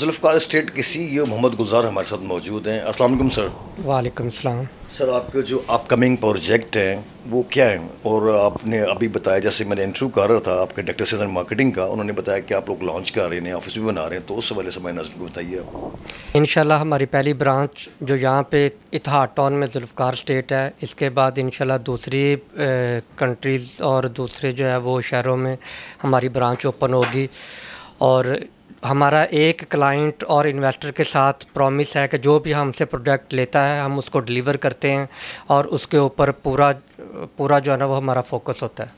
Zulfiqar state کے CEO محمد گلزار ہمارے ساتھ موجود ہیں. السلام علیکم سر. وعلیکم السلام. سر آپ کے جو اپ کمنگ پروجیکٹ ہیں وہ کیا ہیں؟ اور آپ نے ابھی بتایا, جیسے میں نے انٹرویو کر رہا تھا آپ کے ڈائریکٹر سیلز اینڈ مارکیٹنگ کا, انہوں نے بتایا کہ آپ لوگ لانچ کر رہے ہیں, آفس بھی بنا رہے ہیں, تو اس حوالے سے ہمارے ناظرین کو بتائیے آپ. انشاءاللہ ہماری پہلی برانچ جو یہاں پہ اتحاد ٹاؤن میں ذوالفقار اسٹیٹ ہے, اس کے بعد انشاءاللہ دوسری کنٹریز اور دوسرے جو ہے وہ شہروں میں ہماری برانچ اوپن ہوگی. اور ہمارا ایک کلائنٹ اور انویسٹر کے ساتھ پرومس ہے کہ جو بھی ہم سے پروڈکٹ لیتا ہے ہم اس کو ڈلیور کرتے ہیں, اور اس کے اوپر پورا جو ہے نا وہ ہمارا فوکس ہوتا ہے.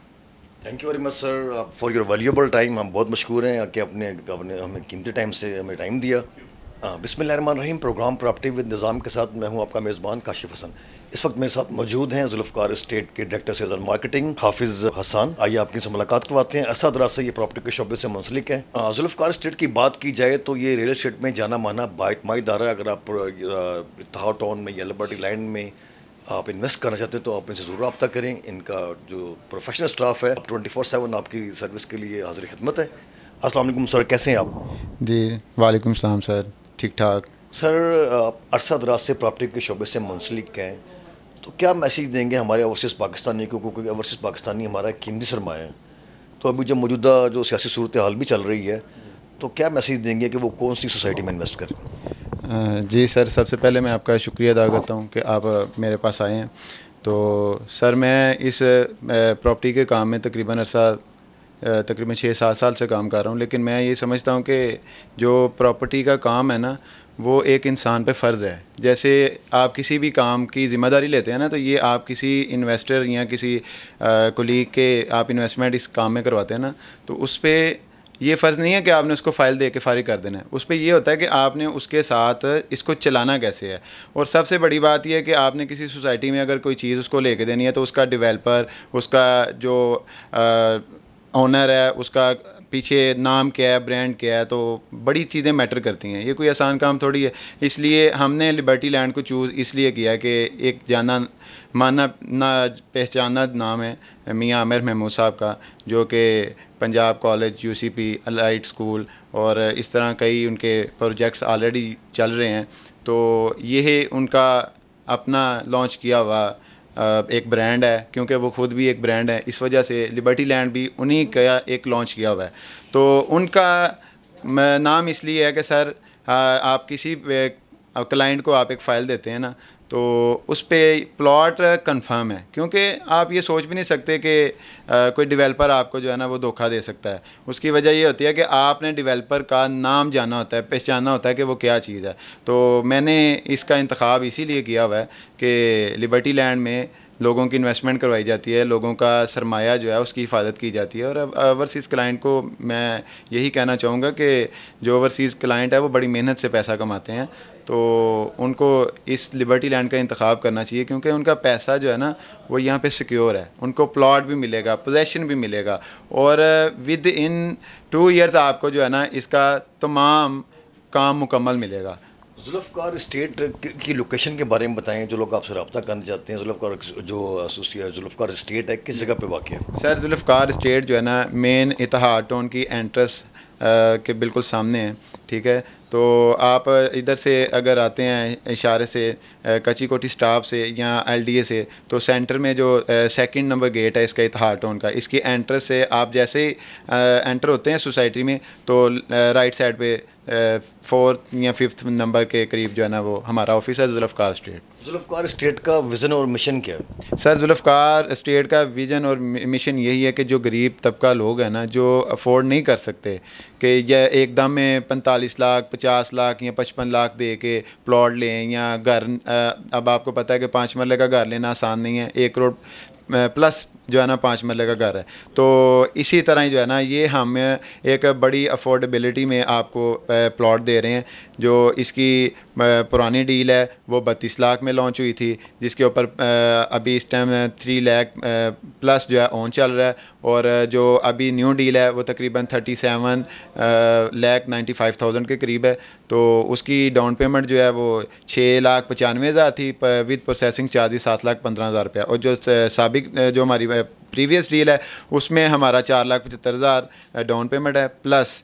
Thank you very much sir for your valuable time. ہم بہت مشکور ہیں کہ اپنے ہمیں قیمتی ٹائم سے ہمیں ٹائم دیا. بسم اللہ الرحمن الرحیم. پروگرام پراپرٹی ود نظام کے ساتھ میں ہوں آپ کا میزبان کاشف حسن. اس وقت میرے ساتھ موجود ہیں ذوالفقار اسٹیٹ کے ڈائریکٹر سیلز اینڈ مارکیٹنگ حافظ حسان. آئیے آپ کی سے ملاقات کرواتے ہیں. اسد راز سے یہ پراپرٹی کے شعبے سے منسلک ہیں. ذوالفقار اسٹیٹ کی بات کی جائے تو یہ ریئل اسٹیٹ میں جانا مانا بااعتماد ادارہ ہے. اگر آپ اتحاد ٹاؤن میں یا لبرٹی لینڈ میں آپ انویسٹ کرنا چاہتے ہیں تو آپ ان سے ضرور رابطہ کریں. ان کا جو پروفیشنل اسٹاف ہے 24/7 آپ کی سروس کے لیے حاضر خدمت ہے. السلام علیکم سر, کیسے ہیں آپ؟ جی وعلیکم السلام سر, ٹھیک ٹھاک. سر آپ عرصہ دراز سے پراپرٹی کے شعبے سے منسلک ہیں, تو کیا میسیج دیں گے ہمارے اوورسیز پاکستانی کو, کیونکہ اوورسیز پاکستانی ہمارا قیمتی سرمایہ ہے. تو ابھی جو موجودہ جو سیاسی صورتحال بھی چل رہی ہے, تو کیا میسیج دیں گے کہ وہ کون سی سوسائٹی میں انویسٹ کریں؟ جی سر, سب سے پہلے میں آپ کا شکریہ ادا کرتا ہوں کہ آپ میرے پاس آئے ہیں. تو سر میں اس پراپرٹی کے کام میں تقریباً 6-7 سال سے کام کر رہا ہوں. لیکن میں یہ سمجھتا ہوں کہ جو پراپرٹی کا کام ہے نا وہ ایک انسان پہ فرض ہے. جیسے آپ کسی بھی کام کی ذمہ داری لیتے ہیں نا, تو یہ آپ کسی انویسٹر یا کسی کولیگ کے آپ انویسٹمنٹ اس کام میں کرواتے ہیں نا, تو اس پہ یہ فرض نہیں ہے کہ آپ نے اس کو فائل دے کے فارغ کر دینا ہے. اس پہ یہ ہوتا ہے کہ آپ نے اس کے ساتھ اس کو چلانا کیسے ہے. اور سب سے بڑی بات یہ ہے کہ آپ نے کسی سوسائٹی میں اگر کوئی چیز اس کو لے کے دینی ہے تو اس کا ڈیولپر, اس کا جو اونر ہے, اس کا پیچھے نام کیا ہے, برانڈ کیا ہے, تو بڑی چیزیں میٹر کرتی ہیں. یہ کوئی آسان کام تھوڑی ہے. اس لیے ہم نے لبرٹی لینڈ کو چوز اس لیے کیا کہ ایک جانا مانا پہچانا نام ہے میاں عامر محمود صاحب کا, جو کہ Punjab college, UCP, allied school اور اس طرح کئی ان کے پروجیکٹس آلریڈی چل رہے ہیں. تو یہ ان کا اپنا لانچ کیا ہوا ایک برانڈ ہے, کیونکہ وہ خود بھی ایک برانڈ ہے. اس وجہ سے لبرٹی لینڈ بھی انہی کا ایک لانچ کیا ہوا ہے. تو ان کا نام اس لیے ہے کہ سر آپ کسی کلائنٹ کو آپ ایک فائل دیتے ہیں نا, تو اس پہ پلاٹ کنفرم ہے. کیونکہ آپ یہ سوچ بھی نہیں سکتے کہ کوئی ڈیولپر آپ کو جو ہے نا وہ دھوکہ دے سکتا ہے. اس کی وجہ یہ ہوتی ہے کہ آپ نے ڈیولپر کا نام جانا ہوتا ہے, پہچاننا ہوتا ہے کہ وہ کیا چیز ہے. تو میں نے اس کا انتخاب اسی لیے کیا ہوا ہے کہ لبرٹی لینڈ میں لوگوں کی انویسٹمنٹ کروائی جاتی ہے, لوگوں کا سرمایہ جو ہے اس کی حفاظت کی جاتی ہے. اور اوورسیز کلائنٹ کو میں یہی کہنا چاہوں گا کہ جو اوورسیز کلائنٹ ہے وہ بڑی محنت سے پیسہ کماتے ہیں, تو ان کو اس لبرٹی لینڈ کا انتخاب کرنا چاہیے. کیونکہ ان کا پیسہ جو ہے نا وہ یہاں پہ سیکیور ہے. ان کو پلاٹ بھی ملے گا, پوزیشن بھی ملے گا, اور ود ان 2 ایئرز آپ کو جو ہے نا اس کا تمام کام مکمل ملے گا. ذوالفقار اسٹیٹ کی لوکیشن کے بارے میں بتائیں, جو لوگ آپ سے رابطہ کرنا چاہتے ہیں. ذوالفقار اسٹیٹ ہے کس جگہ پہ واقع ہے؟ سر ذوالفقار اسٹیٹ جو ہے نا مین اتحاد ٹاؤن کی انٹرس کے بالکل سامنے ہے, ٹھیک ہے. تو آپ ادھر سے اگر آتے ہیں اشارے سے کچی کوٹھی سٹاپ سے یا LDA سے, تو سینٹر میں جو 2 نمبر گیٹ ہے اس کا اتحاد ٹاؤن کا, اس کی انٹرس سے آپ جیسے ہی انٹر ہوتے ہیں سوسائٹی میں, تو رائٹ سائڈ پہ 4 یا 5 نمبر کے قریب جو ہے نا وہ ہمارا آفس ہے ذوالفقار اسٹیٹ. ذوالفقار اسٹیٹ کا ویژن اور مشن کیا ہے؟ سر ذوالفقار اسٹیٹ کا ویژن اور مشن یہی ہے کہ جو غریب طبقہ لوگ ہیں نا, جو افورڈ نہیں کر سکتے کہ یہ ایک دم میں 45 لاکھ 50 لاکھ یا 55 لاکھ دے کے پلاٹ لیں یا گھر. اب آپ کو پتہ ہے کہ 5 مرلے کا گھر لینا آسان نہیں ہے, 1 کروڑ پلس جو ہے نا 5 مرلے کا گھر ہے. تو اسی طرح ہی جو ہے نا یہ ہم ایک بڑی افورڈیبلٹی میں آپ کو پلاٹ دے رہے ہیں. جو اس کی پرانی ڈیل ہے وہ 32 لاکھ میں لانچ ہوئی تھی, جس کے اوپر ابھی اس ٹائم 3 لاکھ پلس جو ہے اون چل رہا ہے. اور جو ابھی نیو ڈیل ہے وہ تقریباً 37,95,000 کے قریب ہے. تو اس کی ڈاؤن پیمنٹ جو ہے وہ 6,95,000 تھی, ود پروسیسنگ چارجز 7,15,000 روپیہ. اور جو سابق جو ہماری پریویس ڈیل ہے اس میں ہمارا 4,75,000 ڈاؤن پیمنٹ ہے, پلس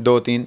2-3